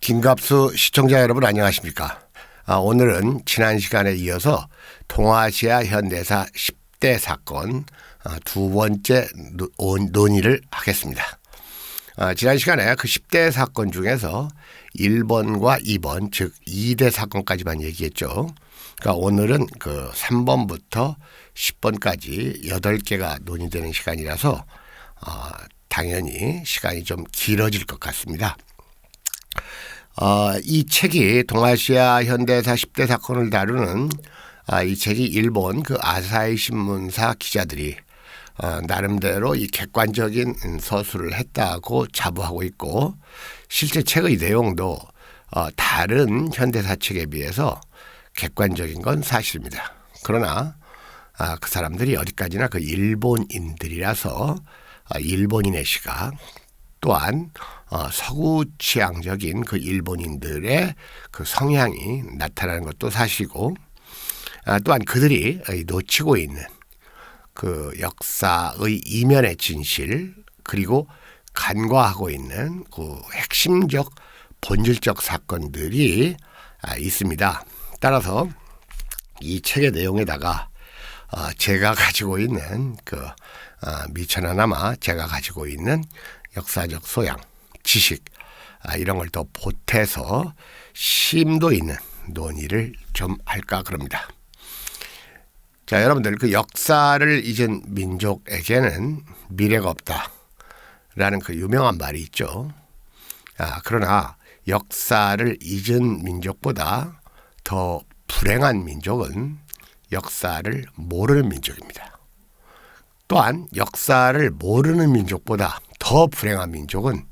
김갑수 시청자 여러분 안녕하십니까? 오늘은 지난 시간에 이어서 동아시아 현대사 10대 사건 두 번째 논의를 하겠습니다. 지난 시간에 그 10대 사건 중에서 1번과 2번 즉 2대 사건까지만 얘기했죠. 그러니까 오늘은 그 3번부터 10번까지 8개가 논의되는 시간이라서 당연히 시간이 좀 길어질 것 같습니다. 이 책이 동아시아 현대사 10대 사건을 다루는 이 책이 일본 그 아사히 신문사 기자들이 나름대로 이 객관적인 서술을 했다고 자부하고 있고, 실제 책의 내용도 다른 현대사 책에 비해서 객관적인 건 사실입니다. 그러나 그 사람들이 어디까지나 그 일본인들이라서 일본인의 시각, 또한 서구 취향적인 그 일본인들의 그 성향이 나타나는 것도 사실이고, 또한 그들이 놓치고 있는 그 역사의 이면의 진실, 그리고 간과하고 있는 그 핵심적 본질적 사건들이 있습니다. 따라서 이 책의 내용에다가 제가 가지고 있는 그 미천하나마 제가 가지고 있는 역사적 소양, 지식 이런 걸 더 보태서 심도 있는 논의를 좀 할까 그럽니다. 자, 여러분들 그 역사를 잊은 민족에게는 미래가 없다라는 그 유명한 말이 있죠. 그러나 역사를 잊은 민족보다 더 불행한 민족은 역사를 모르는 민족입니다. 또한 역사를 모르는 민족보다 더 불행한 민족은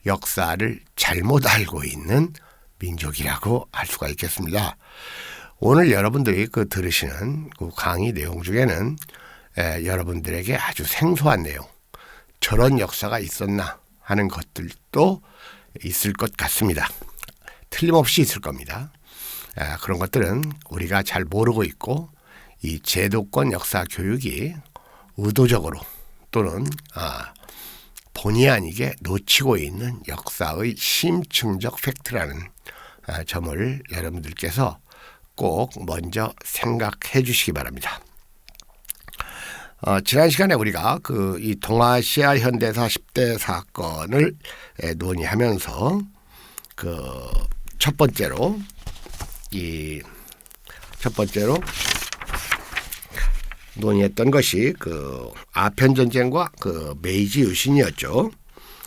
역사를 잘못 알고 있는 민족이라고 할 수가 있겠습니다. 오늘 여러분들이 그 들으시는 그 강의 내용 중에는 여러분들에게 아주 생소한 내용, 저런 역사가 있었나 하는 것들도 있을 것 같습니다. 틀림없이 있을 겁니다. 그런 것들은 우리가 잘 모르고 있고, 이 제도권 역사 교육이 의도적으로 또는 본의 아니게 놓치고 있는 역사의 심층적 팩트라는 점을 여러분들께서 꼭 먼저 생각해 주시기 바랍니다. 지난 시간에 우리가 이 동아시아 현대사 10대 사건을 논의하면서 첫 번째로 논의했던 것이 아편 전쟁과 메이지 유신이었죠.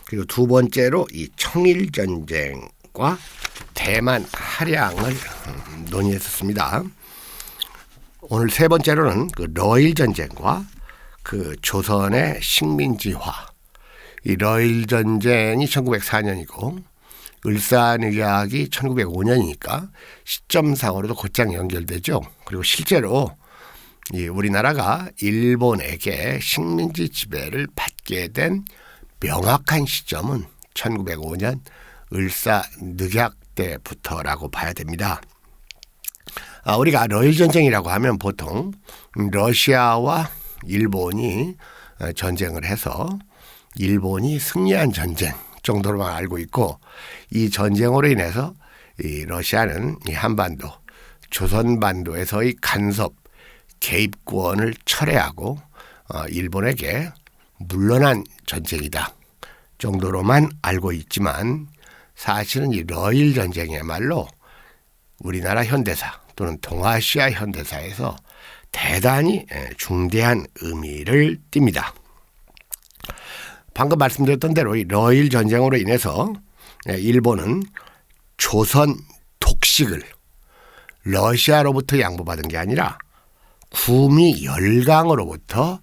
그리고 두 번째로 이 청일 전쟁과 대만 할양을 논의했었습니다. 오늘 세 번째로는 러일 전쟁과 조선의 식민지화. 이 러일 전쟁이 1904년이고 을사늑약이 1905년이니까 시점상으로도 곧장 연결되죠. 그리고 실제로 우리나라가 일본에게 식민지 지배를 받게 된 명확한 시점은 1905년 을사늑약 때부터라고 봐야 됩니다. 우리가 러일 전쟁이라고 하면 보통 러시아와 일본이 전쟁을 해서 일본이 승리한 전쟁 정도로만 알고 있고, 이 전쟁으로 인해서 이 러시아는 이 한반도, 조선반도에서의 간섭 개입권을 철회하고 일본에게 물러난 전쟁이다 정도로만 알고 있지만, 사실은 이 러일 전쟁이야말로 우리나라 현대사 또는 동아시아 현대사에서 대단히 중대한 의미를 띱니다. 방금 말씀드렸던 대로 이 러일 전쟁으로 인해서 일본은 조선 독식을 러시아로부터 양보받은 게 아니라 구미 열강으로부터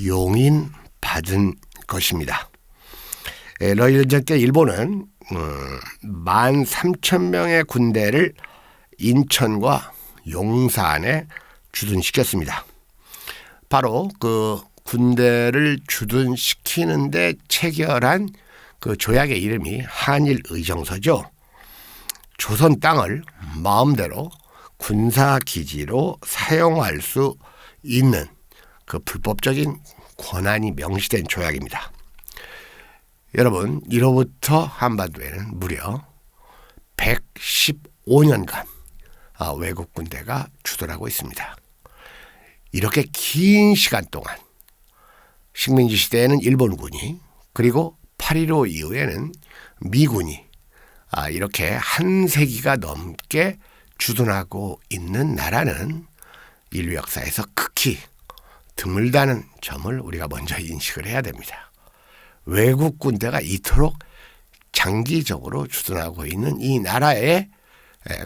용인받은 것입니다. 러일 전쟁 때 일본은 13,000명의 군대를 인천과 용산에 주둔시켰습니다. 바로 그 군대를 주둔시키는데 체결한 그 조약의 이름이 한일의정서죠. 조선 땅을 마음대로 군사기지로 사용할 수 있는 그 불법적인 권한이 명시된 조약입니다. 여러분, 이로부터 한반도에는 무려 115년간 외국 군대가 주둔하고 있습니다. 이렇게 긴 시간 동안 식민지 시대에는 일본군이, 그리고 8.15 이후에는 미군이 이렇게 한 세기가 넘게 주둔하고 있는 나라는 인류 역사에서 극히 드물다는 점을 우리가 먼저 인식을 해야 됩니다. 외국 군대가 이토록 장기적으로 주둔하고 있는 이 나라에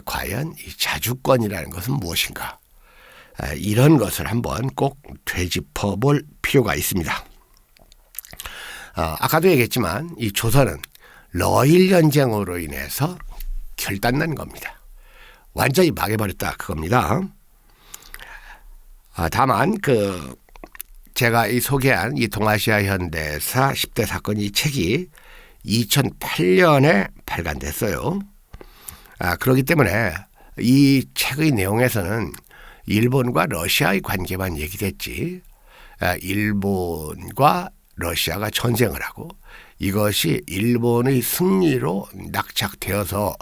과연 이 자주권이라는 것은 무엇인가? 이런 것을 한번 꼭 되짚어 볼 필요가 있습니다. 아까도 얘기했지만 이 조선은 러일 전쟁으로 인해서 결단난 겁니다. 완전히 망해버렸다 그겁니다. 다만 제가 소개한 이 동아시아 현대사 10대 사건 이 책이 2008년에 발간됐어요. 그렇기 때문에 이 책의 내용에서는 일본과 러시아의 관계만 얘기됐지, 일본과 러시아가 전쟁을 하고 이것이 일본의 승리로 낙착되어서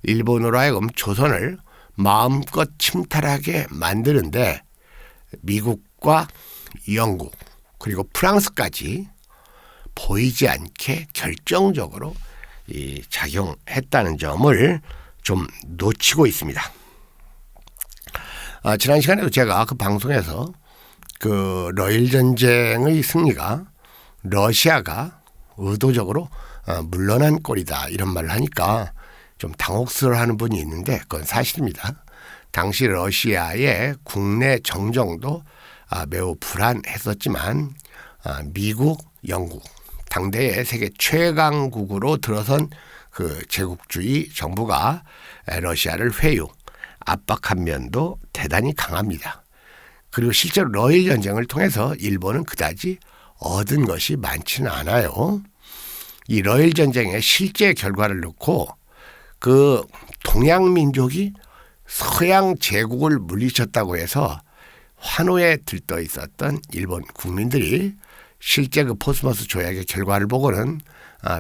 일본으로 하여금 조선을 마음껏 침탈하게 만드는데 미국과 영국 그리고 프랑스까지 보이지 않게 결정적으로 작용했다는 점을 좀 놓치고 있습니다. 지난 시간에도 제가 그 방송에서 러일 전쟁의 승리가 러시아가 의도적으로 물러난 꼴이다 이런 말을 하니까 좀 당혹스러워하는 분이 있는데 그건 사실입니다. 당시 러시아의 국내 정정도 매우 불안했었지만 미국, 영국, 당대의 세계 최강국으로 들어선 그 제국주의 정부가 러시아를 회유, 압박한 면도 대단히 강합니다. 그리고 실제로 러일 전쟁을 통해서 일본은 그다지 얻은 것이 많지는 않아요. 이 러일 전쟁의 실제 결과를 놓고 그 동양 민족이 서양 제국을 물리쳤다고 해서 환호에 들떠 있었던 일본 국민들이 실제 그 포스머스 조약의 결과를 보고는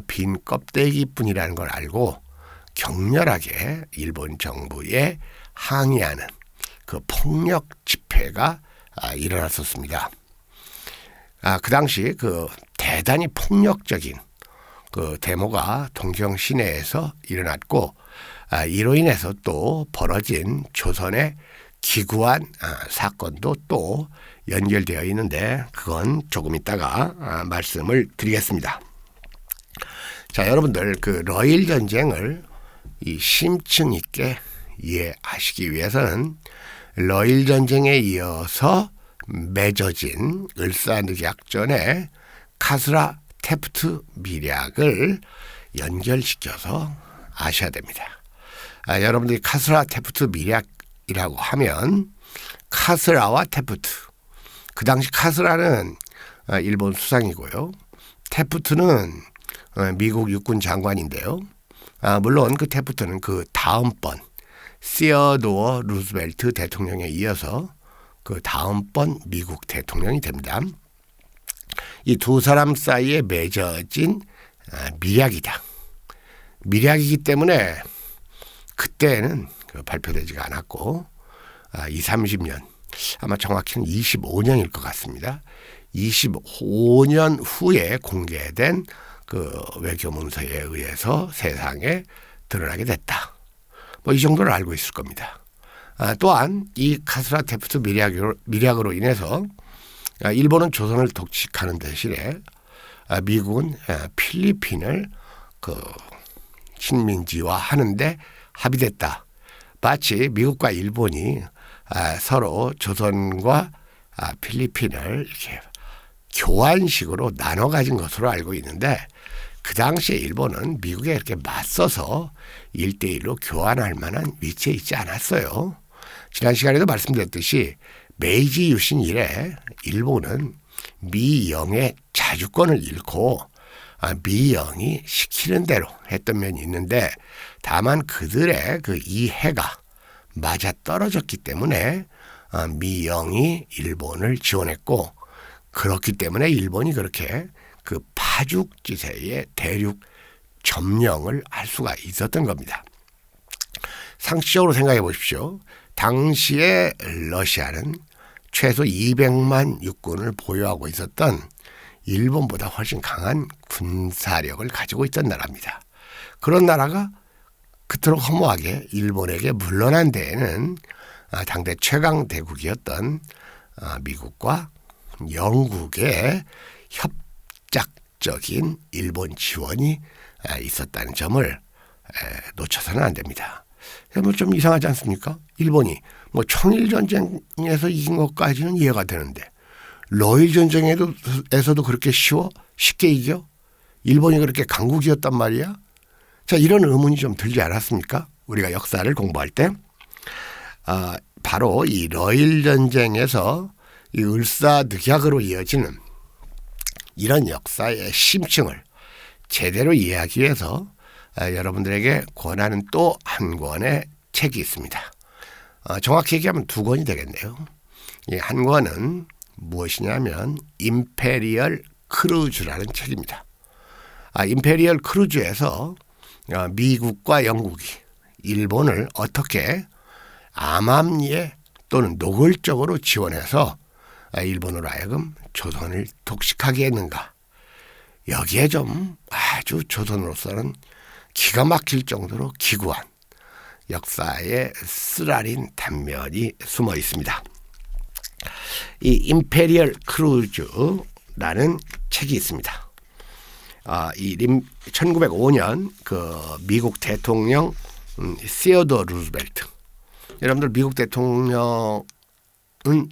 빈 껍데기뿐이라는 걸 알고 격렬하게 일본 정부에 항의하는 그 폭력 집회가 일어났었습니다. 그 당시 그 대단히 폭력적인 그 데모가 동경 시내에서 일어났고 이로 인해서 또 벌어진 조선의 기구한 사건도 또 연결되어 있는데 그건 조금 이따가 말씀을 드리겠습니다. 자, 여러분들 그 러일 전쟁을 이 심층 있게 이해하시기 위해서는 러일 전쟁에 이어서 맺어진 을사늑약전의 카스라 테프트 미략을 연결시켜서 아셔야 됩니다. 여러분들이 카스라 테프트 미략이라고 하면 카스라와 테프트, 그 당시 카스라는 일본 수상이고요. 테프트는 미국 육군 장관인데요. 물론 그 테프트는 그 다음번 시어도어 루즈벨트 대통령에 이어서 그 다음번 미국 대통령이 됩니다. 이 두 사람 사이에 맺어진 미략이다. 미략이기 때문에 그때는 발표되지가 않았고 30년, 아마 정확히는 25년일 것 같습니다. 25년 후에 공개된 그 외교문서에 의해서 세상에 드러나게 됐다. 이 정도를 알고 있을 겁니다. 또한 이 카스라 테프트 미략으로 인해서 일본은 조선을 독식하는 대신에 미국은 필리핀을 식민지화하는데 합의됐다. 마치 미국과 일본이 서로 조선과 필리핀을 이렇게 교환식으로 나눠 가진 것으로 알고 있는데 그 당시에 일본은 미국에 이렇게 맞서서 1대1로 교환할 만한 위치에 있지 않았어요. 지난 시간에도 말씀드렸듯이 메이지 유신 이래 일본은 미영의 자주권을 잃고 미영이 시키는 대로 했던 면이 있는데 다만 그들의 그 이해가 맞아떨어졌기 때문에 미영이 일본을 지원했고 그렇기 때문에 일본이 그렇게 그 파죽지세의 대륙 점령을 할 수가 있었던 겁니다. 상식적으로 생각해 보십시오. 당시에 러시아는 최소 200만 육군을 보유하고 있었던 일본보다 훨씬 강한 군사력을 가지고 있던 나라입니다. 그런 나라가 그토록 허무하게 일본에게 물러난 데에는 당대 최강 대국이었던 미국과 영국의 협작적인 일본 지원이 있었다는 점을 놓쳐서는 안 됩니다. 좀 이상하지 않습니까? 일본이 청일전쟁에서 이긴 것까지는 이해가 되는데 러일전쟁에서도 그렇게 쉽게 이겨? 일본이 그렇게 강국이었단 말이야? 자, 이런 의문이 좀 들지 않았습니까? 우리가 역사를 공부할 때 바로 이 러일전쟁에서 이 을사늑약으로 이어지는 이런 역사의 심층을 제대로 이해하기 위해서 여러분들에게 권하는 또 한 권의 책이 있습니다. 정확히 얘기하면 두 권이 되겠네요. 이 한 권은 무엇이냐면 임페리얼 크루즈라는 책입니다. 임페리얼 크루즈에서 미국과 영국이 일본을 어떻게 암암리에 또는 노골적으로 지원해서 일본으로 하여금 조선을 독식하게 했는가. 여기에 좀 아주 조선으로서는 기가 막힐 정도로 기구한 역사의 쓰라린 단면이 숨어 있습니다. 이 임페리얼 크루즈라는 책이 있습니다. 1905년 그 미국 대통령 시어도어 루즈벨트. 여러분들 미국 대통령은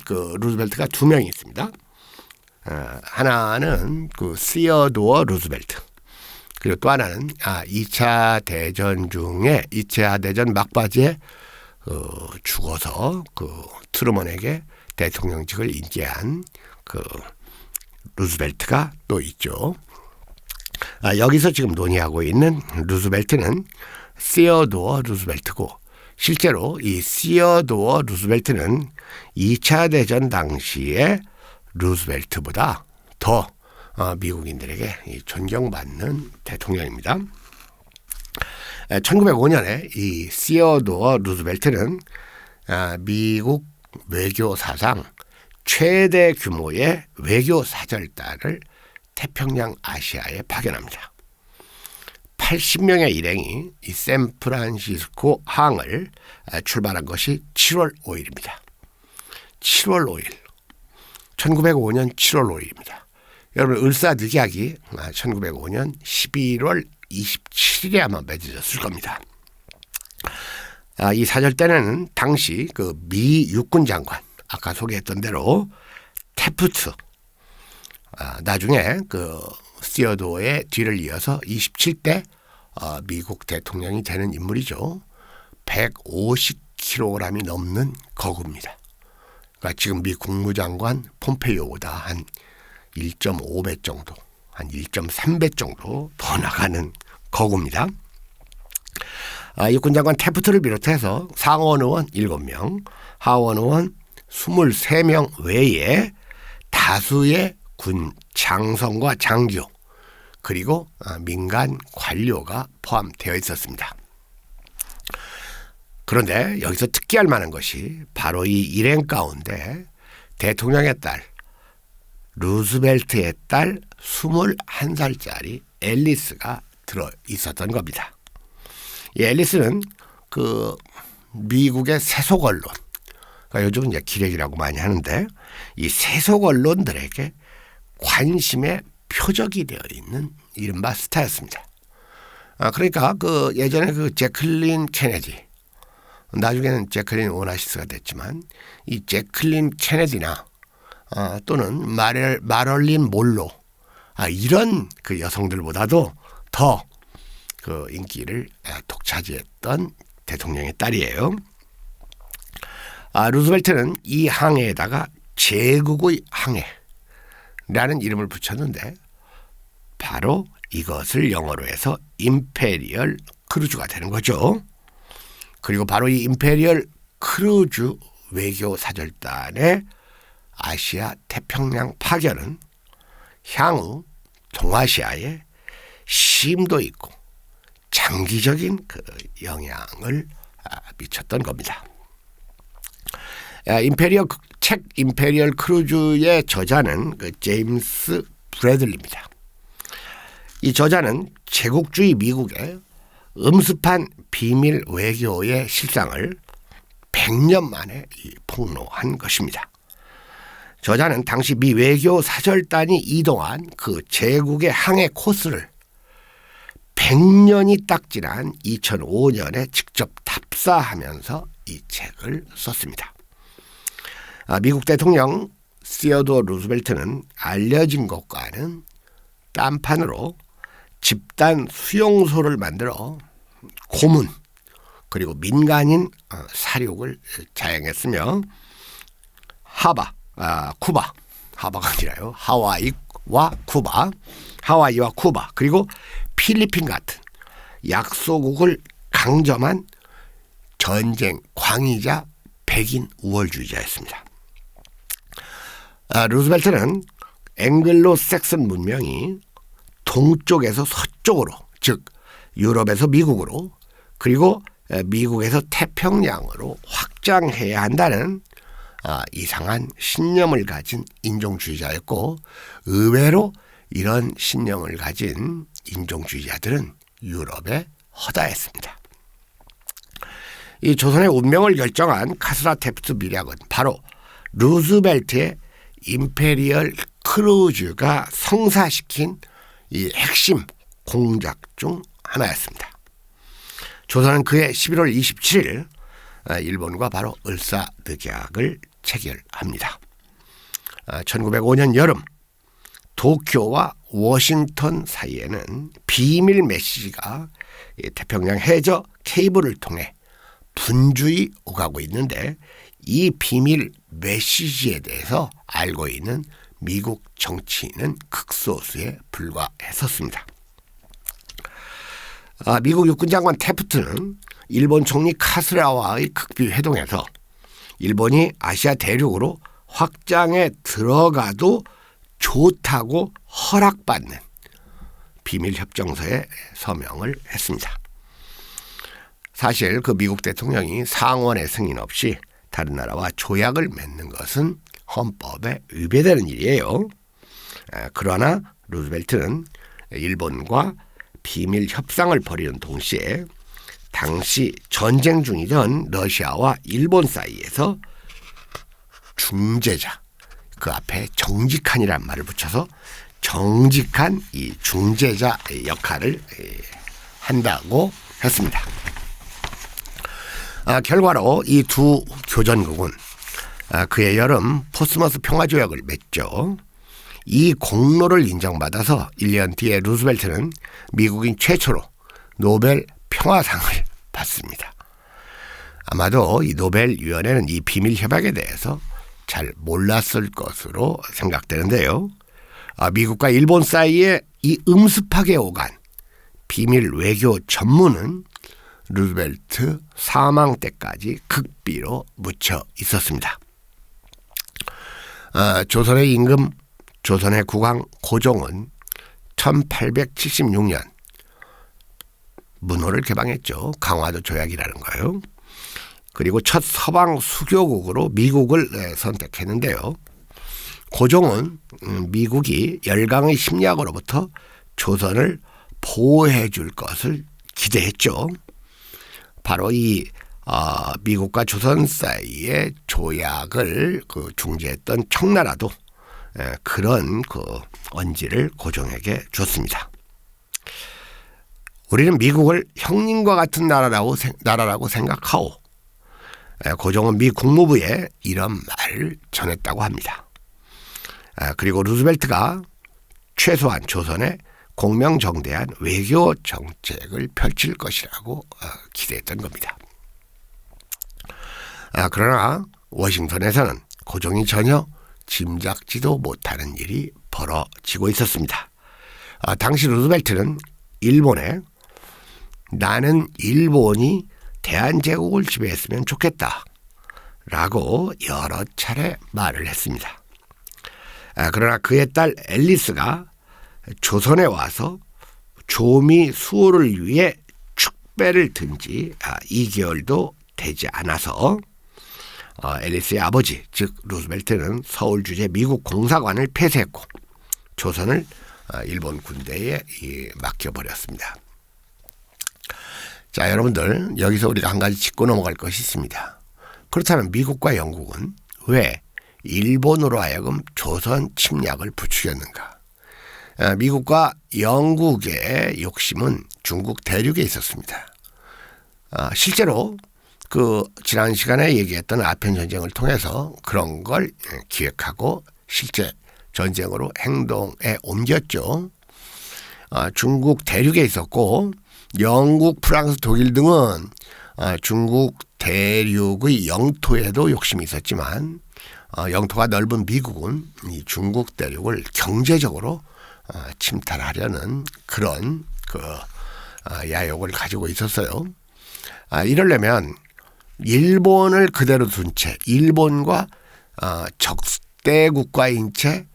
그 루즈벨트가 두 명이 있습니다. 하나는 그 시어도어 루즈벨트. 그리고 또 하나는 2차 대전 중에 2차 대전 막바지에 죽어서 그 트루먼에게 대통령직을 인계한 그 루즈벨트가 또 있죠. 여기서 지금 논의하고 있는 루즈벨트는 시어도어 루즈벨트고 실제로 이 시어도어 루즈벨트는 2차 대전 당시에 루즈벨트보다 더 미국인들에게 존경받는 대통령입니다. 1905년에 이 시어도어 루즈벨트는 미국 외교 사상 최대 규모의 외교 사절단을 태평양 아시아에 파견합니다. 80명의 일행이 이 샌프란시스코 항을 출발한 것이 7월 5일입니다. 7월 5일. 1905년 7월 5일입니다. 여러분 을사늑약이 1905년 11월 27일에 아마 맺어졌을 겁니다. 이 사절단에는 당시 그 미 육군 장관 아까 소개했던 대로 태프트 나중에 그 시어도어의 뒤를 이어서 27대 미국 대통령이 되는 인물이죠. 150kg이 넘는 거구입니다. 그러니까 지금 미 국무장관 폼페이오보다 한 1.5배 정도, 한 1.3배 정도 더 나가는 거구입니다. 육군장관 태프트를 비롯해서 상원 의원 7명, 하원 의원 23명 외에 다수의 군 장성과 장교 그리고 민간 관료가 포함되어 있었습니다. 그런데 여기서 특기할 만한 것이 바로 이 일행 가운데 대통령의 딸 루즈벨트의 딸 21살짜리 앨리스가 들어 있었던 겁니다. 이 앨리스는 그 미국의 세속 언론, 그러니까 요즘은 이제 기레기라고 많이 하는데 이 세속 언론들에게 관심의 표적이 되어 있는 이른바 스타였습니다. 그러니까 그 예전에 그 제클린 케네디, 나중에는 제클린 오나시스가 됐지만 이 제클린 케네디나 또는 마럴린 몰로 이런 그 여성들보다도 더 그 인기를 독차지했던 대통령의 딸이에요. 루즈벨트는 이 항해에다가 제국의 항해라는 이름을 붙였는데 바로 이것을 영어로 해서 임페리얼 크루즈가 되는 거죠. 그리고 바로 이 임페리얼 크루즈 외교 사절단의 아시아 태평양 파견은 향후 동아시아에 심도 있고 장기적인 그 영향을 미쳤던 겁니다. 책 임페리얼 크루즈의 저자는 제임스 브래들리입니다. 이 저자는 제국주의 미국의 음습한 비밀 외교의 실상을 100년 만에 폭로한 것입니다. 저자는 당시 미 외교 사절단이 이동한 그 제국의 항해 코스를 100년이 딱 지난 2005년에 직접 답사하면서 이 책을 썼습니다. 미국 대통령 시어도어 루즈벨트는 알려진 것과는 딴판으로 집단 수용소를 만들어 고문 그리고 민간인 사륙을 자행했으며 하와이와 쿠바 그리고 필리핀 같은 약소국을 강점한 전쟁 광의자 백인 우월주의자였습니다. 루즈벨트는 앵글로 섹슨 문명이 동쪽에서 서쪽으로, 즉 유럽에서 미국으로 그리고 미국에서 태평양으로 확장해야 한다는 이상한 신념을 가진 인종주의자였고, 의외로 이런 신념을 가진 인종주의자들은 유럽에 허다했습니다. 이 조선의 운명을 결정한 카스라 테프트 밀약은 바로 루즈벨트의 임페리얼 크루즈가 성사시킨 이 핵심 공작 중 하나였습니다. 조선은 그해 11월 27일 일본과 바로 을사늑약을 체결합니다. 1905년 여름 도쿄와 워싱턴 사이에는 비밀 메시지가 태평양 해저 케이블을 통해 분주히 오가고 있는데, 이 비밀 메시지에 대해서 알고 있는 미국 정치인은 극소수에 불과했었습니다. 미국 육군장관 태프트는 일본 총리 카스라와의 극비 회동에서 일본이 아시아 대륙으로 확장에 들어가도 좋다고 허락받는 비밀협정서에 서명을 했습니다. 사실 그 미국 대통령이 상원의 승인 없이 다른 나라와 조약을 맺는 것은 헌법에 위배되는 일이에요. 그러나 루즈벨트는 일본과 비밀 협상을 벌이는 동시에 당시 전쟁 중이던 러시아와 일본 사이에서 중재자, 그 앞에 정직한이란 말을 붙여서 정직한 이 중재자 역할을 한다고 했습니다. 결과로 이 두 교전국은 그해 여름 포스머스 평화조약을 맺죠. 이 공로를 인정받아서 1년 뒤에 루즈벨트는 미국인 최초로 노벨 평화상을 받습니다. 아마도 이 노벨위원회는 이 비밀 협약에 대해서 잘 몰랐을 것으로 생각되는데요. 미국과 일본 사이에 이 음습하게 오간 비밀 외교 전문은 루즈벨트 사망 때까지 극비로 묻혀 있었습니다. 조선의 임금, 조선의 국왕 고종은 1876년 문호를 개방했죠. 강화도 조약이라는 거예요. 그리고 첫 서방 수교국으로 미국을 선택했는데요. 고종은 미국이 열강의 침략으로부터 조선을 보호해 줄 것을 기대했죠. 바로 이 미국과 조선 사이의 조약을 중재했던 청나라도 그런 언지를 고종에게 줬습니다. 우리는 미국을 형님과 같은 나라라고 생각하오. 고종은 미 국무부에 이런 말을 전했다고 합니다. 그리고 루즈벨트가 최소한 조선에 공명정대한 외교 정책을 펼칠 것이라고 기대했던 겁니다. 그러나 워싱턴에서는 고종이 전혀 짐작지도 못하는 일이 벌어지고 있었습니다. 당시 루즈벨트는 일본에 나는 일본이 대한제국을 지배했으면 좋겠다 라고 여러 차례 말을 했습니다. 그러나 그의 딸 앨리스가 조선에 와서 조미 수호를 위해 축배를 든 지 2개월도 되지 않아서 앨리스의 아버지 즉 루즈벨트는 서울 주재 미국 공사관을 폐쇄했고 조선을 일본 군대에 맡겨버렸습니다. 자, 여러분들 여기서 우리가 한 가지 짚고 넘어갈 것이 있습니다. 그렇다면 미국과 영국은 왜 일본으로 하여금 조선 침략을 부추겼는가? 미국과 영국의 욕심은 중국 대륙에 있었습니다. 실제로 지난 시간에 얘기했던 아편 전쟁을 통해서 그런 걸 기획하고 실제 전쟁으로 행동에 옮겼죠. 중국 대륙에 있었고 영국, 프랑스, 독일 등은 중국 대륙의 영토에도 욕심이 있었지만 영토가 넓은 미국은 이 중국 대륙을 경제적으로 침탈하려는 그런 야욕을 가지고 있었어요. 이러려면 일본을 그대로 둔 채 일본과 적대 국가인 채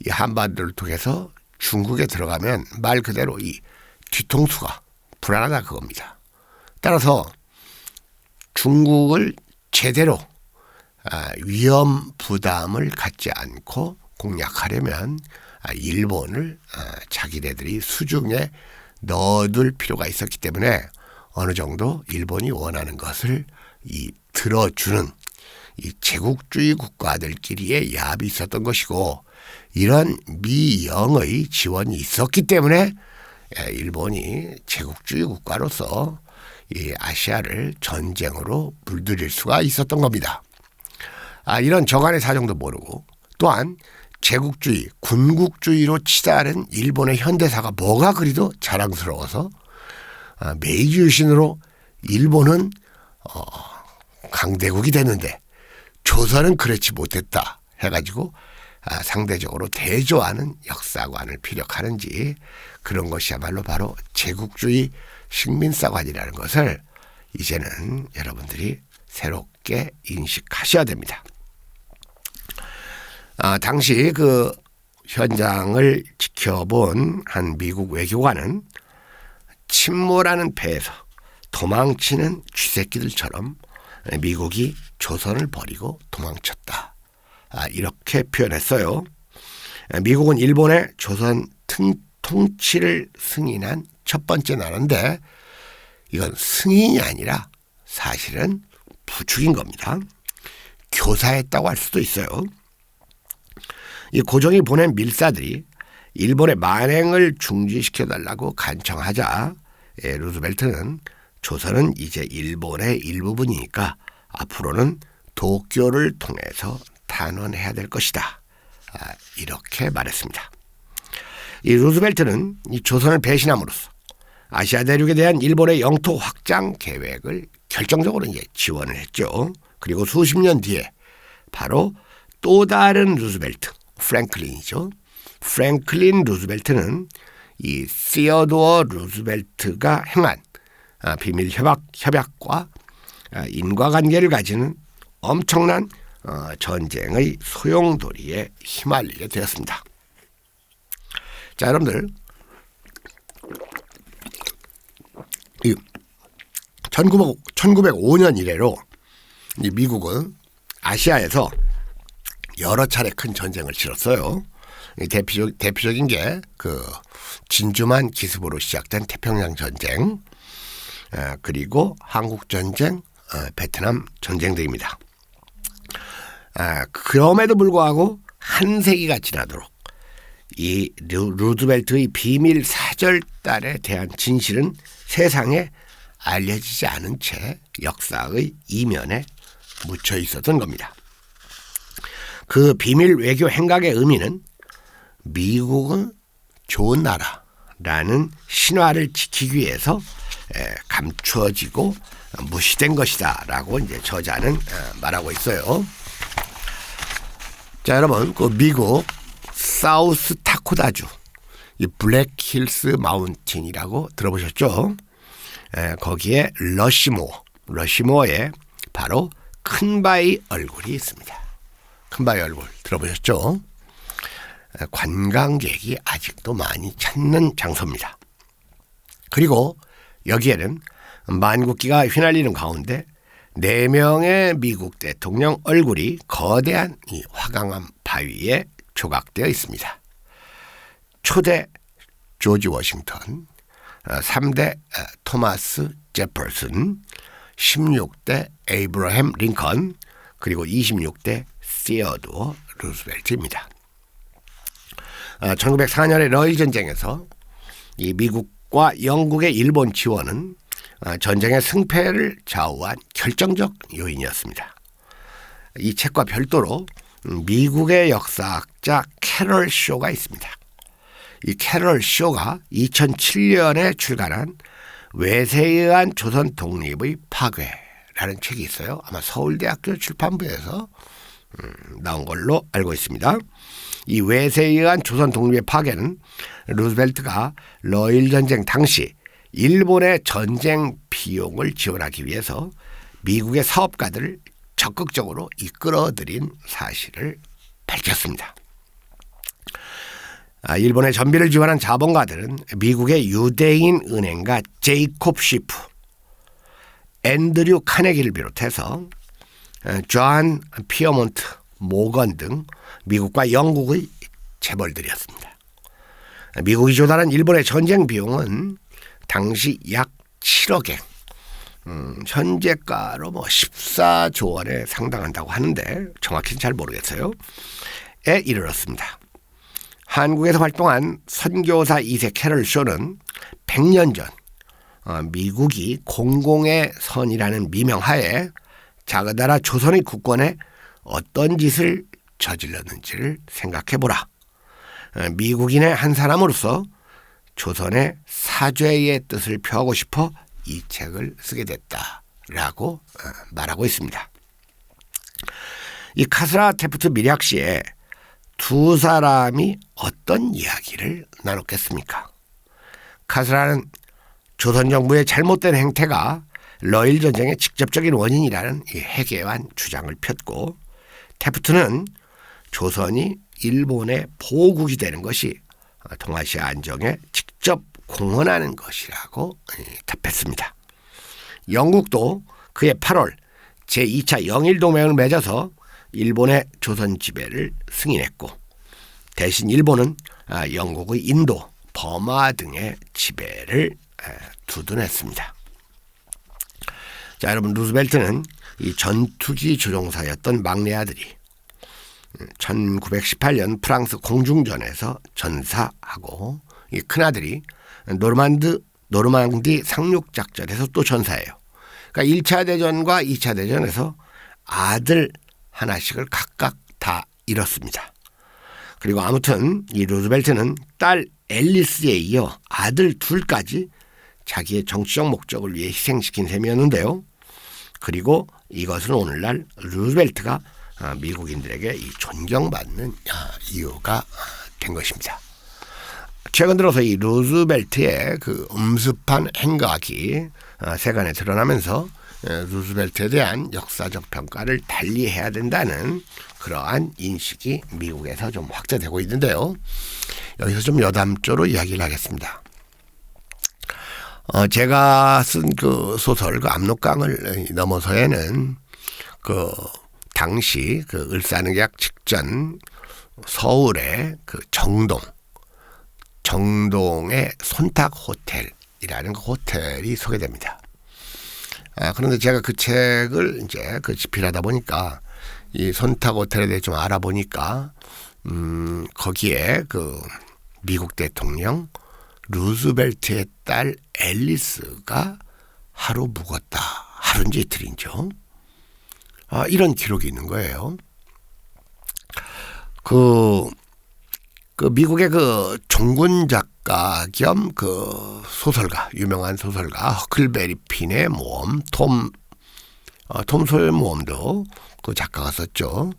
이 한반도를 통해서 중국에 들어가면 말 그대로 이 뒤통수가 불안하다 그겁니다. 따라서 중국을 제대로 위험 부담을 갖지 않고 공략하려면 일본을 자기네들이 수중에 넣어둘 필요가 있었기 때문에 어느 정도 일본이 원하는 것을 들어주는 이 제국주의 국가들끼리의 야합이 있었던 것이고 이런 미영의 지원이 있었기 때문에 일본이 제국주의 국가로서 이 아시아를 전쟁으로 물들일 수가 있었던 겁니다. 이런 저간의 사정도 모르고 또한 제국주의, 군국주의로 치달은 일본의 현대사가 뭐가 그리도 자랑스러워서 메이지 유신으로 일본은 강대국이 됐는데 조선은 그렇지 못했다 해가지고 상대적으로 대조하는 역사관을 피력하는지 그런 것이야말로 바로 제국주의 식민사관이라는 것을 이제는 여러분들이 새롭게 인식하셔야 됩니다. 당시 그 현장을 지켜본 한 미국 외교관은 침몰하는 배에서 도망치는 쥐새끼들처럼 미국이 조선을 버리고 도망쳤다. 이렇게 표현했어요. 미국은 일본의 조선 통치를 승인한 첫 번째 나라인데 이건 승인이 아니라 사실은 부추긴 겁니다. 교사했다고 할 수도 있어요. 이 고종이 보낸 밀사들이 일본의 만행을 중지시켜달라고 간청하자 루즈벨트는 조선은 이제 일본의 일부분이니까 앞으로는 도쿄를 통해서 탄원해야 될 것이다. 이렇게 말했습니다. 이 루즈벨트는 이 조선을 배신함으로써 아시아 대륙에 대한 일본의 영토 확장 계획을 결정적으로 이제 지원을 했죠. 그리고 수십 년 뒤에 바로 또 다른 루즈벨트, 프랭클린이죠. 프랭클린 루즈벨트는 이 시어도어 루즈벨트가 행한 비밀 협약과 인과관계를 가지는 엄청난 전쟁의 소용돌이에 휘말리게 되었습니다. 자, 여러분들, 이 1905년 이래로 이 미국은 아시아에서 여러 차례 큰 전쟁을 치렀어요. 대표적인 게 그 진주만 기습으로 시작된 태평양 전쟁, 그리고 한국 전쟁, 베트남 전쟁 등입니다. 그럼에도 불구하고 한 세기가 지나도록 이 루즈벨트의 비밀 사절단에 대한 진실은 세상에 알려지지 않은 채 역사의 이면에 묻혀 있었던 겁니다. 그 비밀 외교 행각의 의미는 미국은 좋은 나라라는 신화를 지키기 위해서 감추어지고 무시된 것이다라고 이제 저자는 말하고 있어요. 자, 여러분, 그 미국 사우스 타코다주 이 블랙힐스 마운틴이라고 들어보셨죠? 거기에 러시모어에 바로 큰바위 얼굴이 있습니다. 큰바위 얼굴 들어보셨죠? 관광객이 아직도 많이 찾는 장소입니다. 그리고 여기에는 만국기가 휘날리는 가운데 4명의 미국 대통령 얼굴이 거대한 이 화강암 바위에 조각되어 있습니다. 초대 조지 워싱턴, 3대 토마스 제퍼슨, 16대 에이브러햄 링컨, 그리고 26대 시어도어 루스벨트입니다. 1904년의 러일 전쟁에서 이 미국과 영국의 일본 지원은 전쟁의 승패를 좌우한 결정적 요인이었습니다. 이 책과 별도로 미국의 역사학자 캐럴 쇼가 있습니다. 이 캐럴 쇼가 2007년에 출간한 외세에 의한 조선 독립의 파괴라는 책이 있어요. 아마 서울대학교 출판부에서 나온 걸로 알고 있습니다. 이 외세에 의한 조선 독립의 파괴는 루스벨트가 러일 전쟁 당시 일본의 전쟁 비용을 지원하기 위해서 미국의 사업가들을 적극적으로 이끌어들인 사실을 밝혔습니다. 일본의 전비를 지원한 자본가들은 미국의 유대인 은행가 제이콥 시프, 앤드류 카네기를 비롯해서 존 피어몬트, 모건 등 미국과 영국의 재벌들이었습니다. 미국이 조달한 일본의 전쟁 비용은 당시 약 7억엔, 현재가로 14조 원에 상당한다고 하는데 정확히는 잘 모르겠어요. 에 이르렀습니다. 한국에서 활동한 선교사 2세 캐럴 쇼는 100년 전 미국이 공공의 선이라는 미명하에 작은 나라 조선의 국권에 어떤 짓을 저질렀는지를 생각해보라. 미국인의 한 사람으로서 조선의 사죄의 뜻을 표하고 싶어 이 책을 쓰게 됐다라고 말하고 있습니다. 이 카스라 테프트 미략시에 두 사람이 어떤 이야기를 나눴겠습니까? 카스라는 조선 정부의 잘못된 행태가 러일 전쟁의 직접적인 원인이라는 이 해괴한 주장을 폈고, 테프트는 조선이 일본의 보국이 되는 것이 동아시아 안정에 직접 공헌하는 것이라고 답했습니다. 영국도 그해 8월 제2차 영일동맹을 맺어서 일본의 조선 지배를 승인했고, 대신 일본은 영국의 인도, 버마 등의 지배를 두둔했습니다. 자, 여러분, 루스벨트는 이 전투기 조종사였던 막내 아들이 1918년 프랑스 공중전에서 전사하고, 이 큰아들이 노르망디 상륙작전에서 또 전사해요. 그러니까 1차 대전과 2차 대전에서 아들 하나씩을 각각 다 잃었습니다. 그리고 아무튼 이 루스벨트는 딸 앨리스에 이어 아들 둘까지 자기의 정치적 목적을 위해 희생시킨 셈이었는데요. 그리고 이것은 오늘날 루스벨트가 미국인들에게 이 존경받는 이유가 된 것입니다. 최근 들어서 이 루스벨트의 그 음습한 행각이 세간에 드러나면서 루스벨트에 대한 역사적 평가를 달리해야 된다는 그러한 인식이 미국에서 좀 확대되고 있는데요. 여기서 좀 여담조로 이야기를 하겠습니다. 제가 쓴 그 소설 그 압록강을 넘어서에는 그 당시 그 을사늑약 직전 서울의 그 정동의 손탁 호텔이라는 그 호텔이 소개됩니다. 그런데 제가 그 책을 이제 그 집필하다 보니까 이 손탁 호텔에 대해 좀 알아보니까 거기에 그 미국 대통령 루스벨트의 딸 앨리스가 하루 묵었다. 하루인지 이틀인지요. 이런 기록이 있는 거예요. 그 미국의 그 종군 작가 겸 그 소설가, 유명한 소설가 허클베리 핀의 모험, 톰 소열 모험도 그 작가가 썼죠.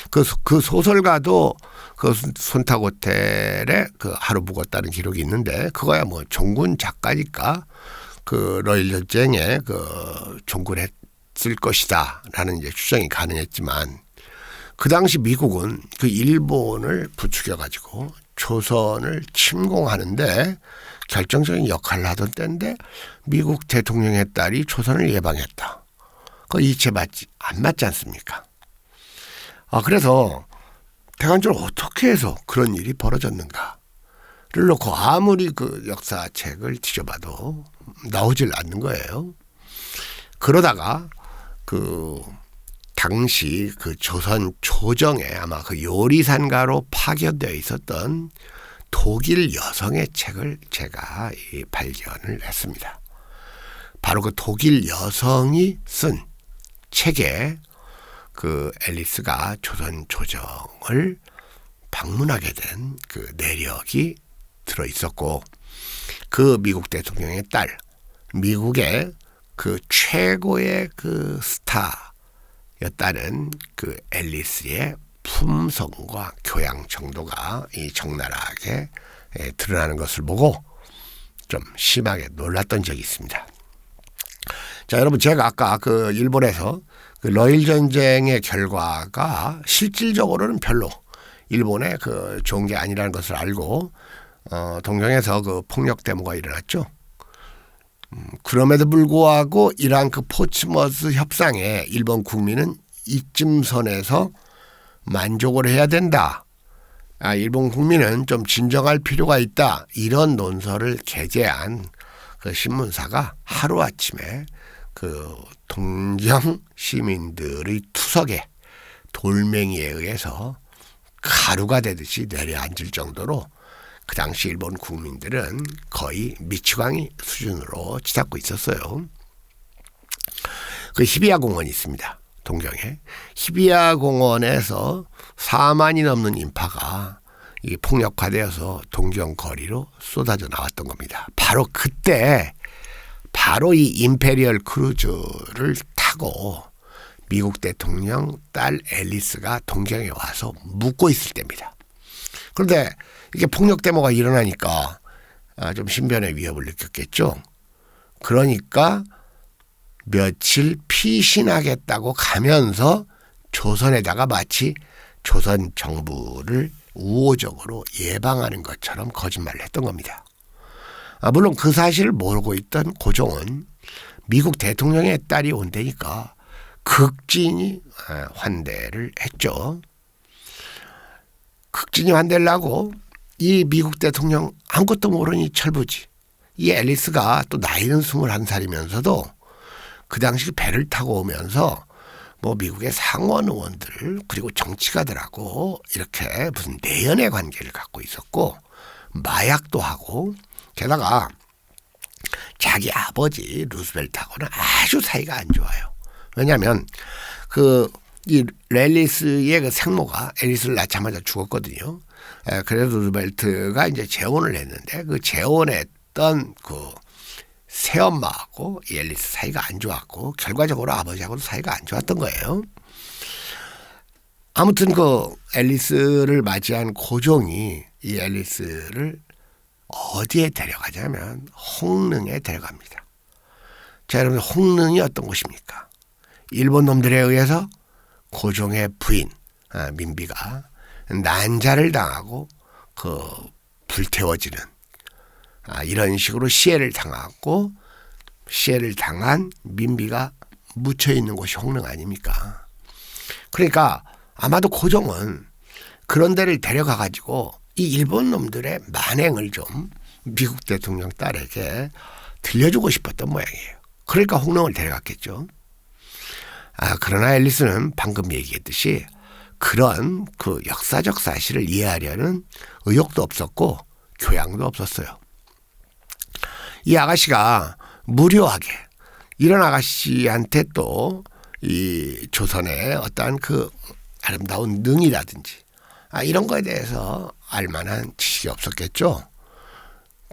그 소설가도 그 손탁 호텔에 그 하루 묵었다는 기록이 있는데, 그거야 뭐 종군 작가니까 그 러일 전쟁에 그 종군했을 것이다라는 이제 추정이 가능했지만, 그 당시 미국은 그 일본을 부추겨 가지고 조선을 침공하는데 결정적인 역할을 하던 때인데, 미국 대통령의 딸이 조선을 예방했다. 그 이체 안 맞지 않습니까? 그래서 대관적으로 어떻게 해서 그런 일이 벌어졌는가를 놓고 아무리 그 역사책을 뒤져봐도 나오질 않는 거예요. 그러다가 그 당시 그 조선 조정에 아마 그 요리산가로 파견되어 있었던 독일 여성의 책을 제가 발견을 했습니다. 바로 그 독일 여성이 쓴 책에 그 앨리스가 조선 조정을 방문하게 된 그 내력이 들어 있었고, 그 미국 대통령의 딸, 미국의 그 최고의 그 스타였다는 그 앨리스의 품성과 교양 정도가 이 적나라하게 드러나는 것을 보고 좀 심하게 놀랐던 적이 있습니다. 자, 여러분, 제가 아까 그 일본에서 그 러일 전쟁의 결과가 실질적으로는 별로 일본에 그 좋은 게 아니라는 것을 알고 동경에서 그 폭력 데모가 일어났죠. 그럼에도 불구하고 이러한 그 포츠머스 협상에 일본 국민은 이쯤 선에서 만족을 해야 된다. 일본 국민은 좀 진정할 필요가 있다. 이런 논설을 게재한 그 신문사가 하루아침에 그 동경 시민들의 투석에 돌멩이에 의해서 가루가 되듯이 내려앉을 정도로 그 당시 일본 국민들은 거의 미치광이 수준으로 치닫고 있었어요. 그 히비야 공원이 있습니다. 동경에. 히비야 공원에서 4만이 넘는 인파가 이 폭력화되어서 동경 거리로 쏟아져 나왔던 겁니다. 바로 그때 바로 이 임페리얼 크루즈를 타고 미국 대통령 딸 앨리스가 동경에 와서 묵고 있을 때입니다. 그런데 이게 폭력 데모가 일어나니까 좀 신변의 위협을 느꼈겠죠. 그러니까 며칠 피신하겠다고 가면서 조선에다가 마치 조선 정부를 우호적으로 예방하는 것처럼 거짓말을 했던 겁니다. 물론 그 사실을 모르고 있던 고종은 미국 대통령의 딸이 온다니까 극진히 환대를 했죠. 극진히 환대를 하고 이 미국 대통령 아무것도 모르는 철부지, 이 앨리스가 또 나이는 21살이면서도 그 당시 배를 타고 오면서 뭐 미국의 상원 의원들 그리고 정치가들하고 이렇게 무슨 내연의 관계를 갖고 있었고 마약도 하고 게다가 자기 아버지 루스벨트하고는 아주 사이가 안 좋아요. 왜냐하면 이 앨리스의 그 생모가 앨리스를 낳자마자 죽었거든요. 그래서 루스벨트가 이제 재혼을 했는데 그 재혼했던 그 새엄마하고 이 앨리스 사이가 안 좋았고 결과적으로 아버지하고도 사이가 안 좋았던 거예요. 아무튼 그 앨리스를 맞이한 고종이 이 앨리스를 어디에 데려가냐면 홍릉에 데려갑니다. 자, 여러분, 홍릉이 어떤 곳입니까? 일본 놈들에 의해서 고종의 부인 민비가 난자를 당하고 그 불태워지는 이런 식으로 시해를 당하고 시해를 당한 민비가 묻혀 있는 곳이 홍릉 아닙니까? 그러니까 아마도 고종은 그런 데를 데려가 가지고 이 일본 놈들의 만행을 좀 미국 대통령 딸에게 들려주고 싶었던 모양이에요. 그러니까 홍릉을 데려갔겠죠. 그러나 앨리스는 방금 얘기했듯이 그런 그 역사적 사실을 이해하려는 의욕도 없었고 교양도 없었어요. 이 아가씨가 무료하게 이런 아가씨한테 또 이 조선의 어떠한 그 아름다운 능이라든지 이런 거에 대해서 알만한 지식이 없었겠죠.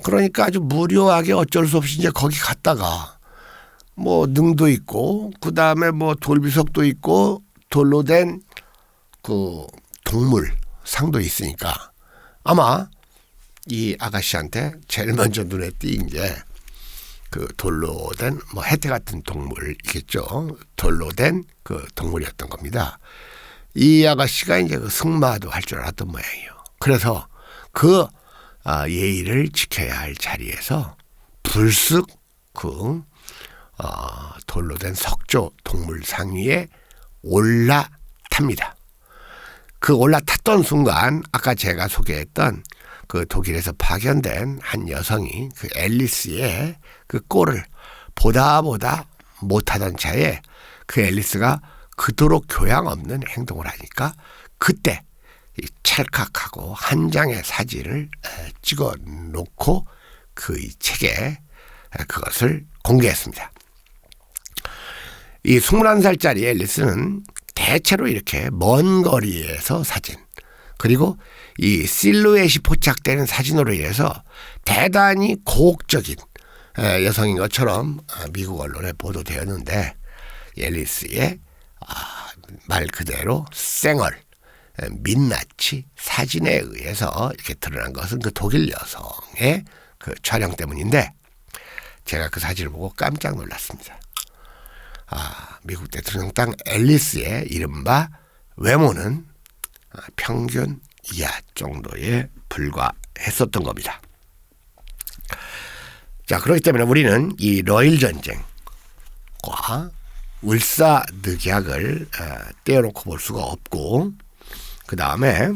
그러니까 아주 무료하게 어쩔 수 없이 이제 거기 갔다가 뭐 능도 있고 그 다음에 뭐 돌비석도 있고 돌로 된 그 동물 상도 있으니까 아마 이 아가씨한테 제일 먼저 눈에 띄인 게 그 돌로 된 뭐 해태 같은 동물이겠죠. 돌로 된 그 동물이었던 겁니다. 이 아가씨가 이제 그 승마도 할 줄 알았던 모양이에요. 그래서 그 예의를 지켜야 할 자리에서 불쑥 그 돌로 된 석조 동물상 위에 올라탑니다. 그 올라탔던 순간 아까 제가 소개했던 그 독일에서 파견된 한 여성이 그 앨리스의 그 꼴을 보다 못하던 차에 그 앨리스가 그토록 교양 없는 행동을 하니까 그때 이 찰칵하고 한 장의 사진을 찍어 놓고 그 이 책에 그것을 공개했습니다. 이 21살짜리 앨리스는 대체로 이렇게 먼 거리에서 사진, 그리고 이 실루엣이 포착되는 사진으로 인해서 대단히 고혹적인 여성인 것처럼 미국 언론에 보도되었는데, 앨리스의 말 그대로 쌩얼, 민낯이 사진에 의해서 이렇게 드러난 것은 그 독일 여성의 그 촬영 때문인데, 제가 그 사진을 보고 깜짝 놀랐습니다. 미국 대통령 땅 앨리스의 이른바 외모는 평균 이하 정도에 불과했었던 겁니다. 자, 그렇기 때문에 우리는 이 러일 전쟁과 을사늑약을 떼어놓고 볼 수가 없고, 그 다음에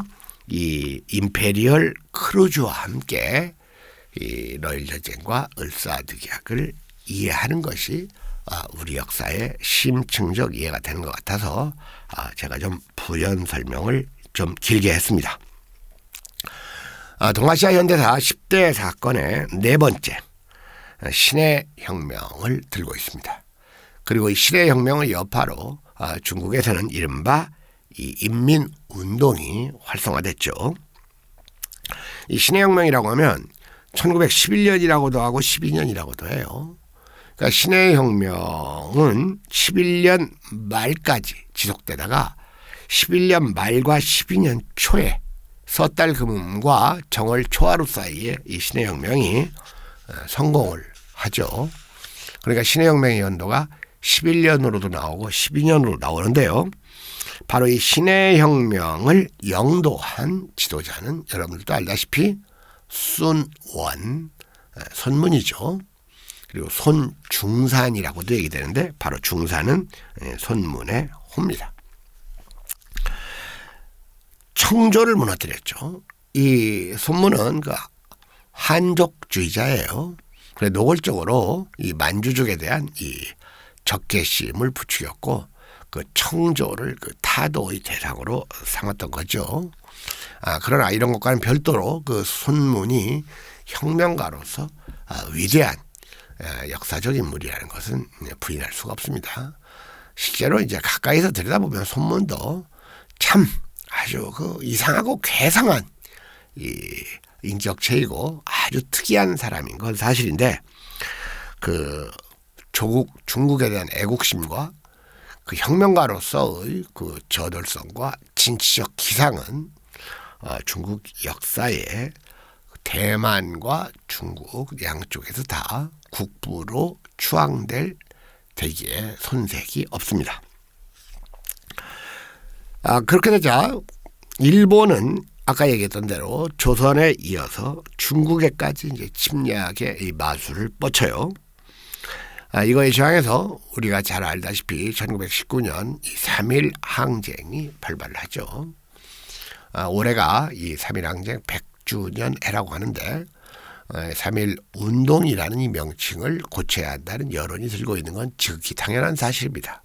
이 임페리얼 크루즈와 함께 이 러일 전쟁과 을사늑약을 이해하는 것이 우리 역사의 심층적 이해가 되는 것 같아서 제가 좀 부연 설명을 좀 길게 했습니다. 동아시아 현대사 10대 사건의 네 번째, 신해 혁명을 들고 있습니다. 그리고 이 신해 혁명의 여파로 중국에서는 이른바 이 인민운동이 활성화됐죠. 이 신해 혁명이라고 하면 1911년이라고도 하고 12년이라고도 해요. 그러니까 신해 혁명은 11년 말까지 지속되다가 11년 말과 12년 초에 섣달 금음과 정월 초하루 사이에 이 신해 혁명이 성공을 하죠. 그러니까 신해 혁명의 연도가 11년으로도 나오고 12년으로 나오는데요. 바로 이 신해 혁명을 영도한 지도자는 여러분들도 알다시피 순원, 손문이죠. 그리고 손중산이라고도 얘기되는데 바로 중산은 손문의 호입니다. 청조를 무너뜨렸죠. 이 손문은 그 한족주의자예요. 그래 노골적으로 이 만주족에 대한 이 적개심을 부추겼고 그 청조를 그 타도의 대상으로 삼았던 거죠. 그러나 이런 것과는 별도로 그 손문이 혁명가로서 위대한 역사적 인물이라는 것은 부인할 수가 없습니다. 실제로 이제 가까이서 들여다보면 손문도 참 아주 그 이상하고 괴상한 이 인격체이고 아주 특이한 사람인 건 사실인데, 그 중국에 대한 애국심과 그 혁명가로서의 그 저돌성과 진취적 기상은 중국 역사에 대만과 중국 양쪽에서 다 국부로 추앙될 대기에 손색이 없습니다. 그렇게 되자 일본은 아까 얘기했던 대로 조선에 이어서 중국에까지 이제 침략의 이 마술을 뻗쳐요. 이거에 저항해서 우리가 잘 알다시피 1919년 이 3.1 항쟁이 발발하죠. 올해가 이 3.1 항쟁 100주년 해라고 하는데 3.1 운동이라는 이 명칭을 고쳐야 한다는 여론이 들고 있는 건 지극히 당연한 사실입니다.